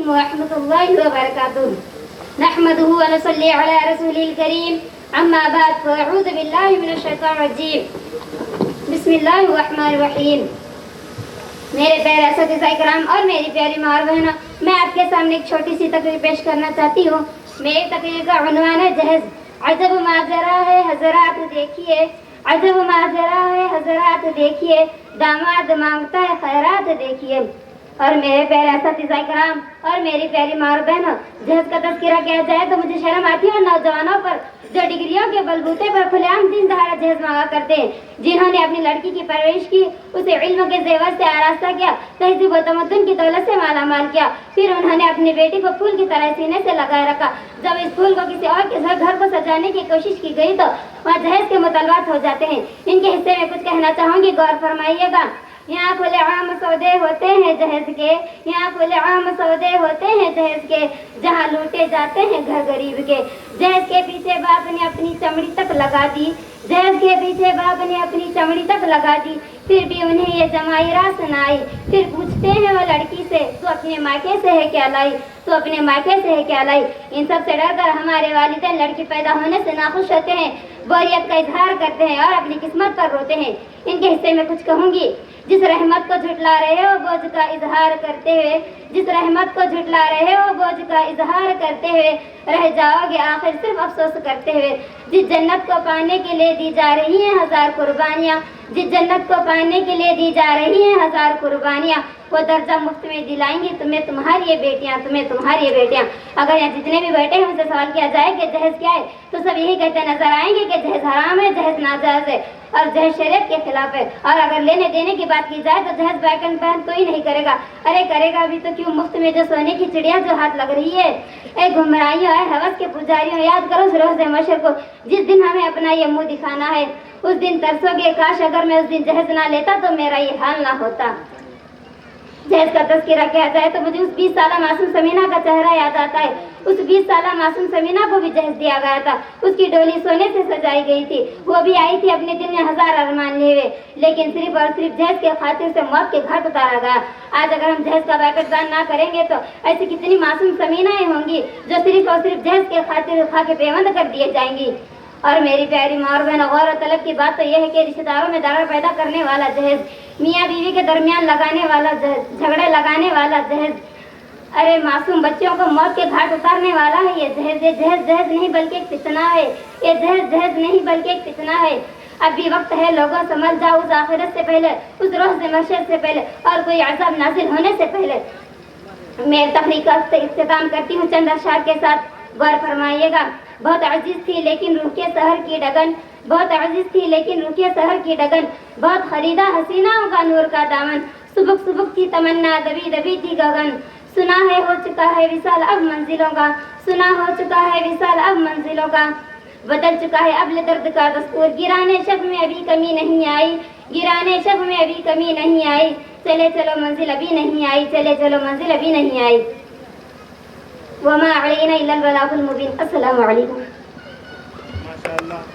علیکم ورحمۃ اللہ وبرکاتہ نحمده ونصلی علی رسول الکریم اما بعد فاعوذ باللہ من الشیطان الرجیم بسم اللہ الرحمن الرحیم۔ میرے پیارے اساتذہ کرام اور میری پیاری ماں اور بہنوں، میں آپ کے سامنے ایک چھوٹی سی تقریر پیش کرنا چاہتی ہوں۔ میری تقریر کا عنوان ہے جہیز۔ عجب ماجرا ہے حضرات دیکھیے، عجب ماجرا ہے حضرات دیکھیے، داماد مانگتا ہے خیرات دیکھیے۔ اور میرے پیارے اساتذہ کرام اور میری پیاری ماں اور بہنوں، جہیز کا تذکرہ کیا جائے تو مجھے شرم آتی ہے اور نوجوانوں پر جو ڈگریوں کے بلبوتے پر کھلے عام دن دہاڑا جہیز مانگا کرتے ہیں، جنہوں نے اپنی لڑکی کی پرورش کی، اسے علم کے زیور سے آراستہ کیا، تہذیب و تمدن کی دولت سے مالا مال کیا، پھر انہوں نے اپنی بیٹی کو پھول کی طرح سینے سے لگائے رکھا۔ جب اس پھول کو کسی اور کے گھر کو سجانے کی کوشش کی گئی تو وہاں جہیز کے مطالبات ہو جاتے ہیں۔ ان کے حصے میں کچھ کہنا چاہوں گی، غور فرمائیے گا۔ یہاں کھلے عام سودے ہوتے ہیں جہیز کے، یہاں کھلے عام سودے ہوتے ہیں جہیز کے، جہاں لوٹے جاتے ہیں گھر غریب کے۔ جہیز کے پیچھے باپ نے اپنی چمڑی تک لگا دی، جہیز کے پیچھے باپ نے اپنی چمڑی تک لگا دی، پھر بھی انہیں یہ جمائی راہ سنائی۔ پھر پوچھتے ہیں وہ لڑکی سے، تو اپنے مائکے سے ہے کیا لائی، تو اپنے مائکے سے ہے کیا لائی۔ ان سب سے ڈر کر ہمارے والدین لڑکی پیدا ہونے سے ناخوش ہوتے ہیں، بوریت کا اظہار کرتے ہیں اور اپنی قسمت پر روتے ہیں۔ ان کے حصے میں کچھ کہوں گی۔ جس رحمت کو جھٹلا رہے ہو بوجھ کا اظہار کرتے ہوئے، جس رحمت کو جھٹلا رہے ہو بوجھ کا اظہار کرتے ہوئے، رہ جاؤ گے آخر صرف افسوس کرتے ہوئے۔ جس جنت کو پانے کے لیے دی جا رہی ہیں ہزار قربانیاں، جس جنت کو پانے کے لیے دی جا رہی ہیں ہزار قربانیاں، وہ درجہ مفت میں دلائیں گی تمہیں تمہاری یہ بیٹیاں، تمہیں تمہاری یہ بیٹیاں۔ اگر یہاں جتنے بھی بیٹھے ہیں ان سے سوال کیا جائے کہ جہیز کیا ہے تو سب یہی کہتے نظر آئیں گے کہ جہیز حرام ہے، جہیز ناجائز ہے اور جہیز شریعت کے خلاف ہے۔ اور اگر لینے دینے کی بات کی جائے تو جہیز بیکن پہن کوئی نہیں کرے گا۔ ارے کرے گا بھی تو کیوں، مفت میں جو سونے کی چڑیا جو ہاتھ لگ رہی ہے۔ اے گمراہیوں، اے ہوس کے پجاریوں، یاد کرو اس روز محشر کو جس دن ہمیں اپنا یہ منہ دکھانا ہے۔ اس دن ترسو گے کاش اگر میں اس دن جہیز نہ لیتا تو میرا یہ حال نہ ہوتا۔ جہیز کا تذکرہ کیا جائے تو مجھے اس 20 سالہ معصوم سمینہ کا چہرہ یاد آتا ہے۔ اس 20 سالہ معصوم سمینہ کو بھی جہیز دیا گیا تھا، اس کی ڈولی سونے سے سجائی گئی تھی، وہ بھی آئی تھی اپنے دل میں ہزار ارمان لیے ہوئے، لیکن صرف اور صرف جہیز کے خاطر سے موت کے گھاٹ اتارا گیا۔ آج اگر ہم جہیز کا بیکٹ بیان نہ کریں گے تو ایسی کتنی معصوم سمینہیں ہوں گی جو صرف اور صرف جہیز کے خاطر خاک پیوند کر دیے جائیں گی۔ اور میری پیاری ماں اور بہنوں، غور و طلب کی بات تو یہ ہے کہ رشتہ داروں میں درار پیدا کرنے والا جہیز، میاں بیوی کے درمیان لگانے والا جہیز، جھگڑے لگانے والا جہیز، ارے معصوم بچوں کو موت کے گھاٹ اتارنے والا ہے یہ جہیز۔ یہ جہیز جہیز نہیں بلکہ ایک فتنہ ہے، یہ جہیز جہیز نہیں بلکہ ایک فتنہ ہے۔ اب بھی وقت ہے لوگوں، سمجھ جاؤ اس آخرت سے پہلے، اس روز محشر سے پہلے اور کوئی عذاب نازل ہونے سے پہلے۔ میں تقریر کا اختتام کرتی ہوں چند اشعار کے ساتھ، غور فرمائیے گا۔ بہت عزیز تھی لیکن روح کے سحر کی ڈگن، بہت عزیز تھی لیکن روح کے سحر کی ڈگن، بہت خریدا حسیناؤں کا نور کا دامن، سبک سبک تھی تمنا دبی دبی تھی گگن، سنا ہے ہو چکا ہے وصال اب منزلوں کا، سنا ہو چکا ہے وصال اب منزلوں کا، بدل چکا ہے اب درد کا دستور، گرانے شب میں ابھی کمی نہیں آئی، گرانے شب میں ابھی کمی نہیں آئی، چلے چلو منزل ابھی نہیں آئی، چلے چلو منزل ابھی نہیں آئی۔ وما علینا الا البلاغ المبین۔ السلام علیکم۔ ماشاء اللہ۔